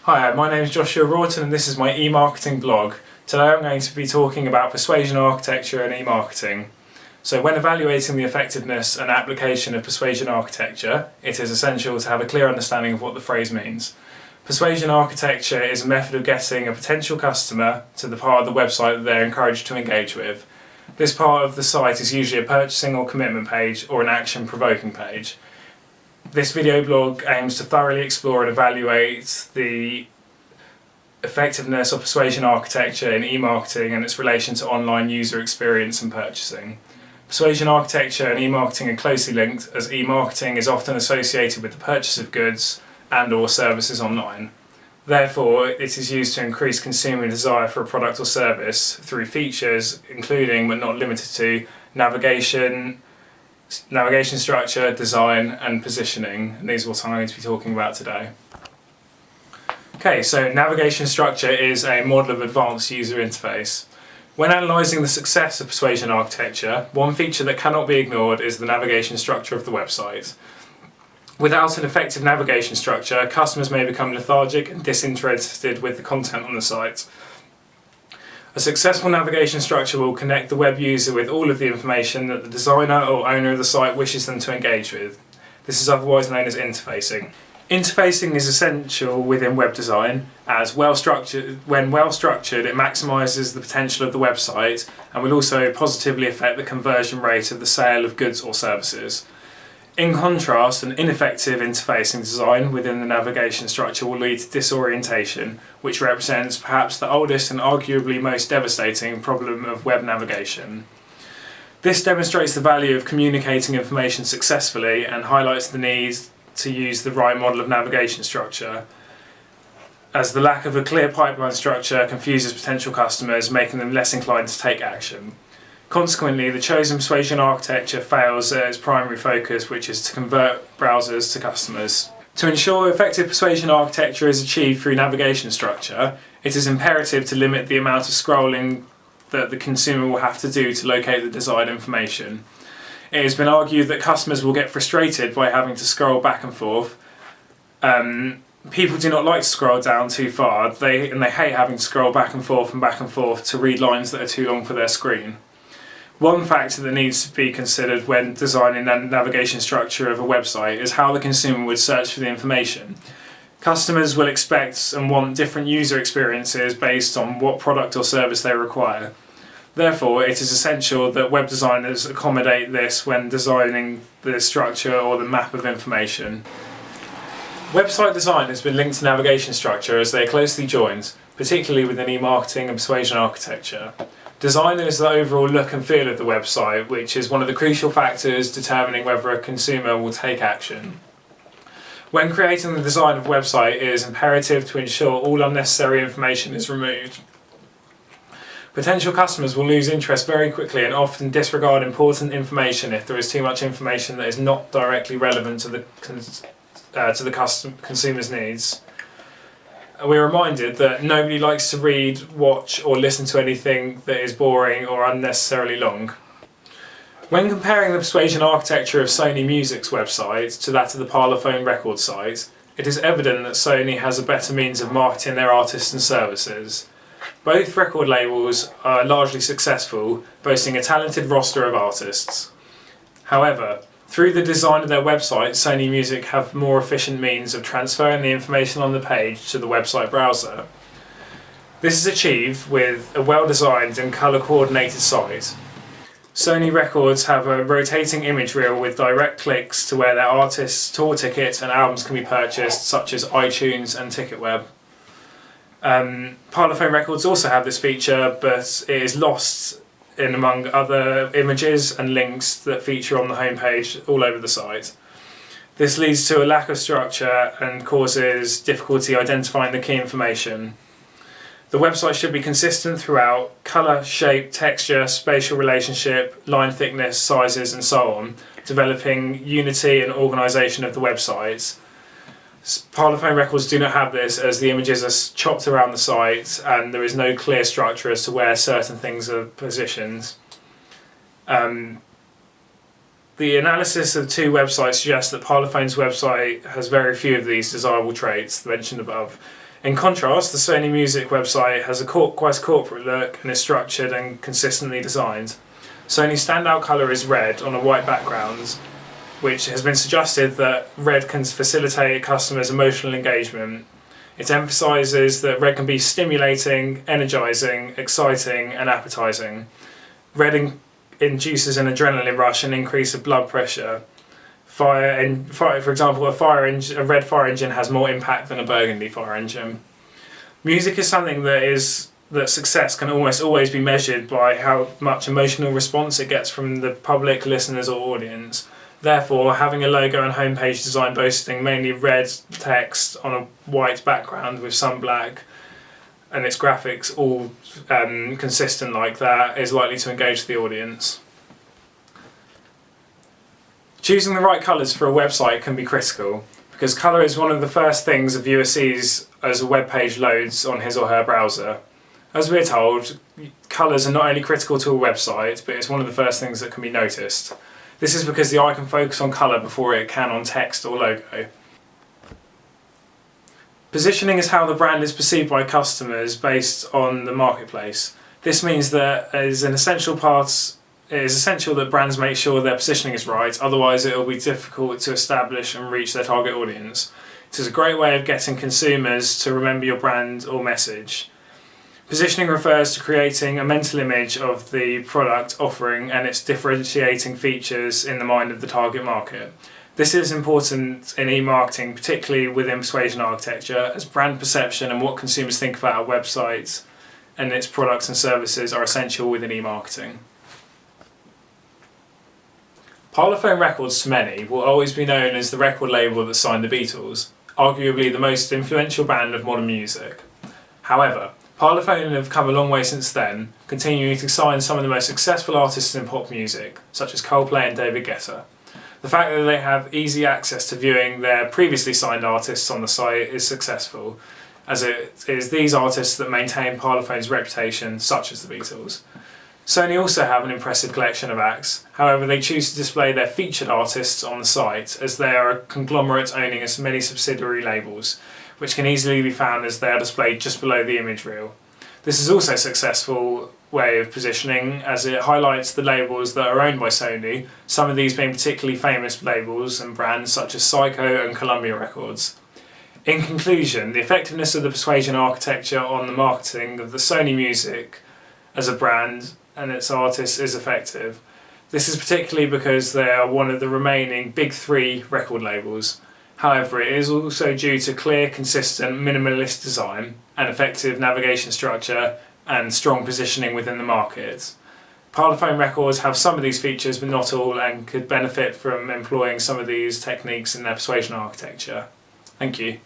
Hi, my name is Joshua Roughton and this is my e-marketing blog. Today I'm going to be talking about persuasion architecture and e-marketing. So when evaluating the effectiveness and application of persuasion architecture, it is essential to have a clear understanding of what the phrase means. Persuasion architecture is a method of getting a potential customer to the part of the website that they're encouraged to engage with. This part of the site is usually a purchasing or commitment page or an action-provoking page. This video blog aims to thoroughly explore and evaluate the effectiveness of persuasion architecture in e-marketing and its relation to online user experience and purchasing. Persuasion architecture and e-marketing are closely linked, as e-marketing is often associated with the purchase of goods and/or services online. Therefore, it is used to increase consumer desire for a product or service through features including, but not limited to, navigation structure, design and positioning, and these are what I'm going to be talking about today. Okay, so navigation structure is a model of advanced user interface. When analysing the success of persuasion architecture, one feature that cannot be ignored is the navigation structure of the website. Without an effective navigation structure, customers may become lethargic and disinterested with the content on the site. A successful navigation structure will connect the web user with all of the information that the designer or owner of the site wishes them to engage with. This is otherwise known as interfacing. Interfacing is essential within web design, as when well structured it maximises the potential of the website and will also positively affect the conversion rate of the sale of goods or services. In contrast, an ineffective interfacing design within the navigation structure will lead to disorientation, which represents perhaps the oldest and arguably most devastating problem of web navigation. This demonstrates the value of communicating information successfully and highlights the need to use the right model of navigation structure, as the lack of a clear pipeline structure confuses potential customers, making them less inclined to take action. Consequently, the chosen persuasion architecture fails at its primary focus, which is to convert browsers to customers. To ensure effective persuasion architecture is achieved through navigation structure, it is imperative to limit the amount of scrolling that the consumer will have to do to locate the desired information. It has been argued that customers will get frustrated by having to scroll back and forth. People do not like to scroll down too far, they hate having to scroll back and forth to read lines that are too long for their screen. One factor that needs to be considered when designing the navigation structure of a website is how the consumer would search for the information. Customers will expect and want different user experiences based on what product or service they require. Therefore, it is essential that web designers accommodate this when designing the structure or the map of information. Website design has been linked to navigation structure as they are closely joined, particularly within e-marketing and persuasion architecture. Design is the overall look and feel of the website, which is one of the crucial factors determining whether a consumer will take action. When creating the design of a website, it is imperative to ensure all unnecessary information is removed. Potential customers will lose interest very quickly and often disregard important information if there is too much information that is not directly relevant to the consumer's needs. We're reminded that nobody likes to read, watch or listen to anything that is boring or unnecessarily long. When comparing the persuasion architecture of Sony Music's website to that of the Parlophone record site, it is evident that Sony has a better means of marketing their artists and services. Both record labels are largely successful, boasting a talented roster of artists. However, through the design of their website, Sony Music have more efficient means of transferring the information on the page to the website browser. This is achieved with a well-designed and colour-coordinated site. Sony Records have a rotating image reel with direct clicks to where their artists' tour tickets and albums can be purchased, such as iTunes and TicketWeb. Parlophone Records also have this feature, but it is lost in among other images and links that feature on the homepage all over the site. This leads to a lack of structure and causes difficulty identifying the key information. The website should be consistent throughout: colour, shape, texture, spatial relationship, line thickness, sizes and so on, developing unity and organisation of the website. Parlophone Records do not have this, as the images are chopped around the site and there is no clear structure as to where certain things are positioned. The analysis of two websites suggests that Parlophone's website has very few of these desirable traits mentioned above. In contrast, the Sony Music website has a quite a corporate look and is structured and consistently designed. Sony's standout colour is red on a white background, which has been suggested that red can facilitate customers' emotional engagement. It emphasises that red can be stimulating, energising, exciting and appetising. Red induces an adrenaline rush and increase of blood pressure. For example, a red fire engine has more impact than a burgundy fire engine. Music is something that success can almost always be measured by how much emotional response it gets from the public, listeners or audience. Therefore, having a logo and homepage design boasting mainly red text on a white background with some black and its graphics all consistent like that is likely to engage the audience. Choosing the right colours for a website can be critical, because colour is one of the first things a viewer sees as a web page loads on his or her browser. As we're told, colours are not only critical to a website, but it's one of the first things that can be noticed. This is because the eye can focus on colour before it can on text or logo. Positioning is how the brand is perceived by customers based on the marketplace. This means that it is essential that brands make sure their positioning is right, otherwise it will be difficult to establish and reach their target audience. It is a great way of getting consumers to remember your brand or message. Positioning refers to creating a mental image of the product offering and its differentiating features in the mind of the target market. This is important in e-marketing, particularly within persuasion architecture, as brand perception and what consumers think about a website and its products and services are essential within e-marketing. Parlophone Records to many will always be known as the record label that signed the Beatles, arguably the most influential band of modern music. However, Parlophone have come a long way since then, continuing to sign some of the most successful artists in pop music, such as Coldplay and David Guetta. The fact that they have easy access to viewing their previously signed artists on the site is successful, as it is these artists that maintain Parlophone's reputation, such as the Beatles. Sony also have an impressive collection of acts, however they choose to display their featured artists on the site as they are a conglomerate owning as many subsidiary labels, which can easily be found as they are displayed just below the image reel. This is also a successful way of positioning as it highlights the labels that are owned by Sony, some of these being particularly famous labels and brands such as Psycho and Columbia Records. In conclusion, the effectiveness of the Persuasion architecture on the marketing of the Sony Music as a brand and its artists is effective. This is particularly because they are one of the remaining big three record labels. However, it is also due to clear, consistent, minimalist design and effective navigation structure and strong positioning within the market. Parlophone Records have some of these features but not all, and could benefit from employing some of these techniques in their persuasion architecture. Thank you.